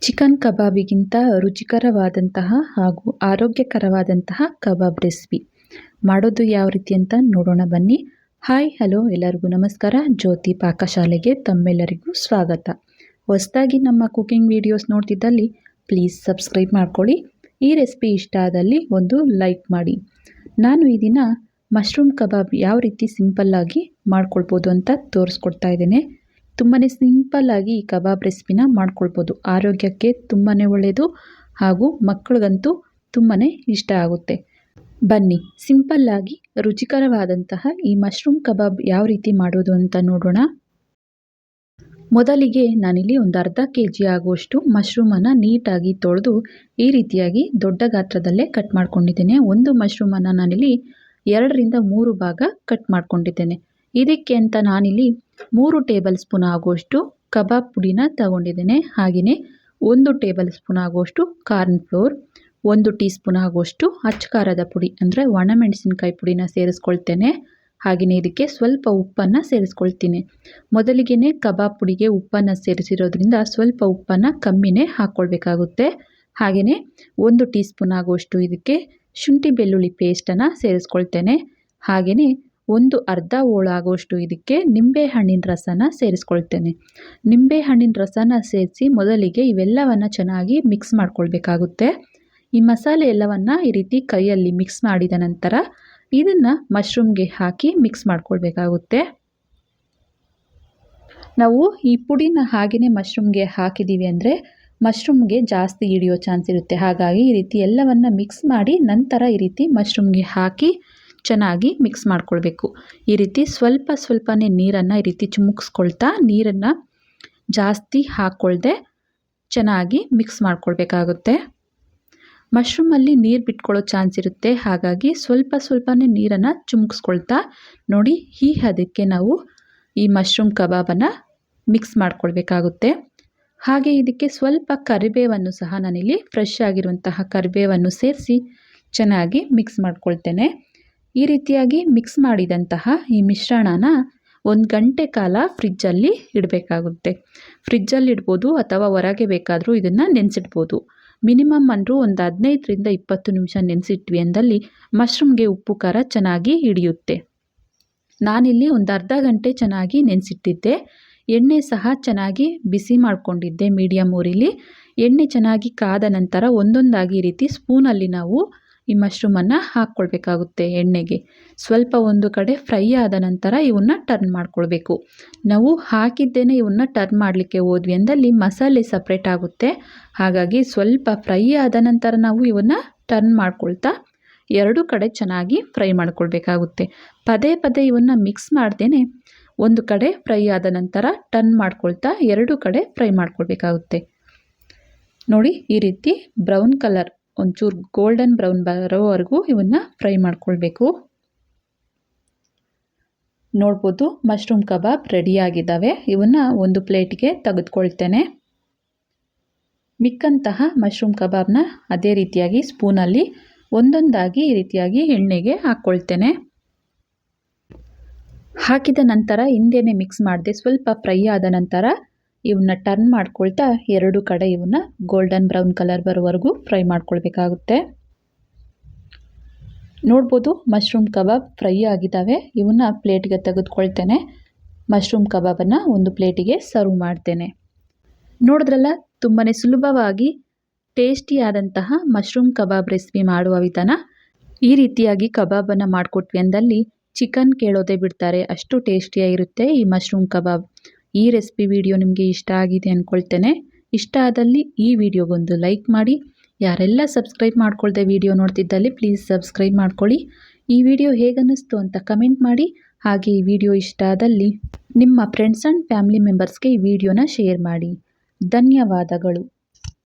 Chicken ಕಬಾಬಿಗಿಂತ ರುಚಿಕರವಾದಂತಹ ಹಾಗೂ ಆರೋಗ್ಯಕರವಾದಂತಹ ಕಬಾಬ್ recipe ಮಾಡೋದು ಯಾವ ರೀತಿ ಅಂತ ನೋಡೋಣ ಬನ್ನಿ. ಹಾಯ್ ಹಲೋ ಎಲ್ಲರಿಗೂ ನಮಸ್ಕಾರ. ಜ್ಯೋತಿ ಪಾಕಶಾಲೆಗೆ ತಮ್ಮೆಲ್ಲರಿಗೂ ಸ್ವಾಗತ. ಹೊಸದಾಗಿ ನಮ್ಮ ಕುಕಿಂಗ್ ವಿಡಿಯೋಸ್ ನೋಡ್ತಿದ್ದಲ್ಲಿ ಪ್ಲೀಸ್ ಸಬ್ಸ್ಕ್ರೈಬ್ ಮಾಡ್ಕೊಳ್ಳಿ. ಈ ರೆಸಿಪಿ ಇಷ್ಟ ಆದಲ್ಲಿ ಒಂದು ಲೈಕ್ ಮಾಡಿ. ನಾನು ಈ ದಿನ ಮಶ್ರೂಮ್ ಕಬಾಬ್ ಯಾವ ರೀತಿ ಸಿಂಪಲ್ಲಾಗಿ ಮಾಡ್ಕೊಳ್ಬೋದು ಅಂತ ತೋರಿಸ್ಕೊಡ್ತಾ ಇದ್ದೇನೆ. ತುಂಬಾ ಸಿಂಪಲ್ಲಾಗಿ ಈ ಕಬಾಬ್ ರೆಸಿಪಿನ ಮಾಡ್ಕೊಳ್ಬೋದು. ಆರೋಗ್ಯಕ್ಕೆ ತುಂಬಾ ಒಳ್ಳೆಯದು ಹಾಗೂ ಮಕ್ಕಳಿಗಂತೂ ತುಂಬಾ ಇಷ್ಟ ಆಗುತ್ತೆ. ಬನ್ನಿ ಸಿಂಪಲ್ಲಾಗಿ ರುಚಿಕರವಾದಂತಹ ಈ ಮಶ್ರೂಮ್ ಕಬಾಬ್ ಯಾವ ರೀತಿ ಮಾಡೋದು ಅಂತ ನೋಡೋಣ. ಮೊದಲಿಗೆ ನಾನಿಲ್ಲಿ ಒಂದು ಅರ್ಧ kg ಆಗುವಷ್ಟು ಮಶ್ರೂಮನ್ನು ನೀಟಾಗಿ ತೊಳೆದು ಈ ರೀತಿಯಾಗಿ ದೊಡ್ಡ ಗಾತ್ರದಲ್ಲೇ ಕಟ್ ಮಾಡ್ಕೊಂಡಿದ್ದೇನೆ. ಒಂದು ಮಶ್ರೂಮನ್ನು ನಾನಿಲ್ಲಿ 2 ರಿಂದ 3 ಭಾಗ ಕಟ್ ಮಾಡ್ಕೊಂಡಿದ್ದೇನೆ. ಇದಕ್ಕೆ ಅಂತ ನಾನಿಲ್ಲಿ 3 ಟೇಬಲ್ ಸ್ಪೂನ್ ಆಗುವಷ್ಟು ಕಬಾಬ್ ಪುಡಿನ ತಗೊಂಡಿದ್ದೇನೆ. ಹಾಗೆಯೇ 1 ಟೇಬಲ್ ಸ್ಪೂನ್ ಆಗುವಷ್ಟು ಕಾರ್ನ್ ಫ್ಲೋರ್, 1 ಟೀ ಸ್ಪೂನ್ ಆಗುವಷ್ಟು ಅಚ್ಚ ಖಾರದ ಪುಡಿ ಅಂದರೆ ಒಣಮೆಣಸಿನಕಾಯಿ ಪುಡಿನ ಸೇರಿಸ್ಕೊಳ್ತೇನೆ. ಹಾಗೆಯೇ ಇದಕ್ಕೆ ಸ್ವಲ್ಪ ಉಪ್ಪನ್ನು ಸೇರಿಸ್ಕೊಳ್ತೀನಿ. ಮೊದಲಿಗೆ ಕಬಾಬ್ ಪುಡಿಗೆ ಉಪ್ಪನ್ನು ಸೇರಿಸಿರೋದ್ರಿಂದ ಸ್ವಲ್ಪ ಉಪ್ಪನ್ನು ಕಮ್ಮಿನೇ ಹಾಕ್ಕೊಳ್ಬೇಕಾಗುತ್ತೆ. ಹಾಗೆಯೇ 1 ಟೀ ಸ್ಪೂನ್ ಆಗುವಷ್ಟು ಇದಕ್ಕೆ ಶುಂಠಿ ಬೆಳ್ಳುಳ್ಳಿ ಪೇಸ್ಟನ್ನು ಸೇರಿಸ್ಕೊಳ್ತೇನೆ. ಹಾಗೆಯೇ ಒಂದು ಅರ್ಧ ಹೋಳಾಗುವಷ್ಟು ಇದಕ್ಕೆ ನಿಂಬೆಹಣ್ಣಿನ ರಸನ ಸೇರಿಸ್ಕೊಳ್ತೇನೆ. ನಿಂಬೆಹಣ್ಣಿನ ರಸನ ಸೇರಿಸಿ ಮೊದಲಿಗೆ ಇವೆಲ್ಲವನ್ನು ಚೆನ್ನಾಗಿ ಮಿಕ್ಸ್ ಮಾಡ್ಕೊಳ್ಬೇಕಾಗುತ್ತೆ. ಈ ಮಸಾಲೆ ಎಲ್ಲವನ್ನು ಈ ರೀತಿ ಕೈಯಲ್ಲಿ ಮಿಕ್ಸ್ ಮಾಡಿದ ನಂತರ ಇದನ್ನು ಮಶ್ರೂಮ್ಗೆ ಹಾಕಿ ಮಿಕ್ಸ್ ಮಾಡ್ಕೊಳ್ಬೇಕಾಗುತ್ತೆ. ನಾವು ಈ ಪುಡಿನ ಹಾಗೆಯೇ ಮಶ್ರೂಮ್ಗೆ ಹಾಕಿದ್ದೀವಿ ಅಂದರೆ ಮಶ್ರೂಮ್ಗೆ ಜಾಸ್ತಿ ಹಿಡಿಯೋ ಚಾನ್ಸ್ ಇರುತ್ತೆ. ಹಾಗಾಗಿ ಈ ರೀತಿ ಎಲ್ಲವನ್ನು ಮಿಕ್ಸ್ ಮಾಡಿ ನಂತರ ಈ ರೀತಿ ಮಶ್ರೂಮ್ಗೆ ಹಾಕಿ ಚೆನ್ನಾಗಿ ಮಿಕ್ಸ್ ಮಾಡ್ಕೊಳ್ಬೇಕು. ಈ ರೀತಿ ಸ್ವಲ್ಪನೇ ನೀರನ್ನು ಈ ರೀತಿ ಚಿಮುಕ್ಸ್ಕೊಳ್ತಾ ನೀರನ್ನು ಜಾಸ್ತಿ ಹಾಕ್ಕೊಳ್ದೆ ಚೆನ್ನಾಗಿ ಮಿಕ್ಸ್ ಮಾಡ್ಕೊಳ್ಬೇಕಾಗುತ್ತೆ. ಮಶ್ರೂಮಲ್ಲಿ ನೀರು ಬಿಟ್ಕೊಳ್ಳೋ ಚಾನ್ಸ್ ಇರುತ್ತೆ. ಹಾಗಾಗಿ ಸ್ವಲ್ಪನೇ ನೀರನ್ನು ಚಿಮುಕ್ಸ್ಕೊಳ್ತಾ ನೋಡಿ ಈ ಹದಕ್ಕೆ ನಾವು ಈ ಮಶ್ರೂಮ್ ಕಬಾಬನ್ನು ಮಿಕ್ಸ್ ಮಾಡ್ಕೊಳ್ಬೇಕಾಗುತ್ತೆ. ಹಾಗೆ ಇದಕ್ಕೆ ಸ್ವಲ್ಪ ಕರಿಬೇವನ್ನು ಸಹ ನಾನಿಲ್ಲಿ ಫ್ರೆಶ್ ಆಗಿರುವಂತಹ ಕರಿಬೇವನ್ನು ಸೇರಿಸಿ ಚೆನ್ನಾಗಿ ಮಿಕ್ಸ್ ಮಾಡ್ಕೊಳ್ತೇನೆ. ಈ ರೀತಿಯಾಗಿ ಮಿಕ್ಸ್ ಮಾಡಿದಂತಹ ಈ ಮಿಶ್ರಣನ 1 ಗಂಟೆ ಕಾಲ ಫ್ರಿಜ್ಜಲ್ಲಿ ಇಡಬೇಕಾಗುತ್ತೆ. ಫ್ರಿಜ್ಜಲ್ಲಿ ಇಡ್ಬೋದು ಅಥವಾ ಹೊರಗೆ ಬೇಕಾದರೂ ಇದನ್ನು ನೆನೆಸಿಡ್ಬೋದು. ಮಿನಿಮಮ್ ಅಂದರೂ ಒಂದು 15 ರಿಂದ 20 ನಿಮಿಷ ನೆನೆಸಿಟ್ವಿ ಅಂದಲ್ಲಿ ಮಶ್ರೂಮ್ಗೆ ಉಪ್ಪು ಖಾರ ಚೆನ್ನಾಗಿ ಹಿಡಿಯುತ್ತೆ. ನಾನಿಲ್ಲಿ ಒಂದು ಅರ್ಧ ಗಂಟೆ ಚೆನ್ನಾಗಿ ನೆನೆಸಿಟ್ಟಿದ್ದೆ. ಎಣ್ಣೆ ಸಹ ಚೆನ್ನಾಗಿ ಬಿಸಿ ಮಾಡಿಕೊಂಡಿದ್ದೆ ಮೀಡಿಯಮ್ ಊರಿಲಿ. ಎಣ್ಣೆ ಚೆನ್ನಾಗಿ ಕಾದ ನಂತರ ಒಂದೊಂದಾಗಿ ಈ ರೀತಿ ಸ್ಪೂನಲ್ಲಿ ನಾವು ಈ ಮಶ್ರೂಮನ್ನು ಹಾಕ್ಕೊಳ್ಬೇಕಾಗುತ್ತೆ ಎಣ್ಣೆಗೆ. ಸ್ವಲ್ಪ ಒಂದು ಕಡೆ ಫ್ರೈ ಆದ ನಂತರ ಇವನ್ನ ಟರ್ನ್ ಮಾಡ್ಕೊಳ್ಬೇಕು. ನಾವು ಹಾಕಿದ್ದೇನೆ ಇವನ್ನ ಟರ್ನ್ ಮಾಡಲಿಕ್ಕೆ ಹೋದ್ವಿ ಅಂದಲ್ಲಿ ಮಸಾಲೆ ಸಪ್ರೇಟ್ ಆಗುತ್ತೆ. ಹಾಗಾಗಿ ಸ್ವಲ್ಪ ಫ್ರೈ ಆದ ನಂತರ ನಾವು ಇವನ್ನ ಟರ್ನ್ ಮಾಡ್ಕೊಳ್ತಾ 2 ಕಡೆ ಚೆನ್ನಾಗಿ ಫ್ರೈ ಮಾಡ್ಕೊಳ್ಬೇಕಾಗುತ್ತೆ. ಪದೇ ಇವನ್ನ ಮಿಕ್ಸ್ ಮಾಡ್ದೇನೆ ಒಂದು ಕಡೆ ಫ್ರೈ ಆದ ನಂತರ ಟರ್ನ್ ಮಾಡ್ಕೊಳ್ತಾ 2 ಕಡೆ ಫ್ರೈ ಮಾಡ್ಕೊಳ್ಬೇಕಾಗುತ್ತೆ. ನೋಡಿ ಈ ರೀತಿ ಬ್ರೌನ್ ಕಲರ್ ಒಂಚೂರು ಗೋಲ್ಡನ್ ಬ್ರೌನ್ ಬರೋವರೆಗೂ ಇವನ್ನ ಫ್ರೈ ಮಾಡ್ಕೊಳ್ಬೇಕು. ನೋಡ್ಬೋದು ಮಶ್ರೂಮ್ ಕಬಾಬ್ ರೆಡಿಯಾಗಿದ್ದಾವೆ. ಇವನ್ನ ಒಂದು ಪ್ಲೇಟ್ಗೆ ತೆಗೆದುಕೊಳ್ತೇನೆ. ಮಿಕ್ಕಂತಹ ಮಶ್ರೂಮ್ ಕಬಾಬ್ನ ಅದೇ ರೀತಿಯಾಗಿ ಸ್ಪೂನಲ್ಲಿ ಒಂದೊಂದಾಗಿ ಈ ರೀತಿಯಾಗಿ ಎಣ್ಣೆಗೆ ಹಾಕ್ಕೊಳ್ತೇನೆ. ಹಾಕಿದ ನಂತರ ಹಿಂದೆನೇ ಮಿಕ್ಸ್ ಮಾಡದೆ ಸ್ವಲ್ಪ ಫ್ರೈ ಆದ ನಂತರ ಇವನ್ನ ಟರ್ನ್ ಮಾಡ್ಕೊಳ್ತಾ 2 ಕಡೆ ಇವನ್ನ ಗೋಲ್ಡನ್ ಬ್ರೌನ್ ಕಲರ್ ಬರೋವರೆಗೂ ಫ್ರೈ ಮಾಡ್ಕೊಳ್ಬೇಕಾಗುತ್ತೆ. ನೋಡ್ಬೋದು ಮಶ್ರೂಮ್ ಕಬಾಬ್ ಫ್ರೈ ಆಗಿದ್ದಾವೆ. ಇವನ್ನ ಪ್ಲೇಟ್ಗೆ ತೆಗೆದುಕೊಳ್ತೇನೆ. ಮಶ್ರೂಮ್ ಕಬಾಬನ್ನು ಒಂದು ಪ್ಲೇಟಿಗೆ ಸರ್ವ್ ಮಾಡ್ತೇನೆ. ನೋಡಿದ್ರಲ್ಲ ತುಂಬಾ ಸುಲಭವಾಗಿ ಟೇಸ್ಟಿಯಾದಂತಹ ಮಶ್ರೂಮ್ ಕಬಾಬ್ ರೆಸಿಪಿ ಮಾಡುವ ವಿಧಾನ. ಈ ರೀತಿಯಾಗಿ ಕಬಾಬನ್ನು ಮಾಡಿಕೊಟ್ವಿ ಅಂದಲ್ಲಿ ಚಿಕನ್ ಕೇಳೋದೇ ಬಿಡ್ತಾರೆ, ಅಷ್ಟು ಟೇಸ್ಟಿಯಾಗಿರುತ್ತೆ ಈ ಮಶ್ರೂಮ್ ಕಬಾಬ್. ಈ ರೆಸಿಪಿ ವಿಡಿಯೋ ನಿಮಗೆ ಇಷ್ಟ ಆಗಿದೆ ಅಂದ್ಕೊಳ್ತೇನೆ. ಇಷ್ಟ ಆದಲ್ಲಿ ಈ ವಿಡಿಯೋಗೊಂದು ಲೈಕ್ ಮಾಡಿ. ಯಾರೆಲ್ಲ ಸಬ್ಸ್ಕ್ರೈಬ್ ಮಾಡ್ಕೊಳ್ದೆ ವಿಡಿಯೋ ನೋಡ್ತಿದ್ದಲ್ಲಿ ಪ್ಲೀಸ್ ಸಬ್ಸ್ಕ್ರೈಬ್ ಮಾಡ್ಕೊಳ್ಳಿ. ಈ ವಿಡಿಯೋ ಹೇಗನ್ನಿಸ್ತು ಅಂತ ಕಮೆಂಟ್ ಮಾಡಿ. ಹಾಗೆ ಈ ವಿಡಿಯೋ ಇಷ್ಟ ಆದಲ್ಲಿ ನಿಮ್ಮ ಫ್ರೆಂಡ್ಸ್ ಆ್ಯಂಡ್ ಫ್ಯಾಮಿಲಿ ಮೆಂಬರ್ಸ್ಗೆ ಈ ವಿಡಿಯೋನ ಶೇರ್ ಮಾಡಿ. ಧನ್ಯವಾದಗಳು.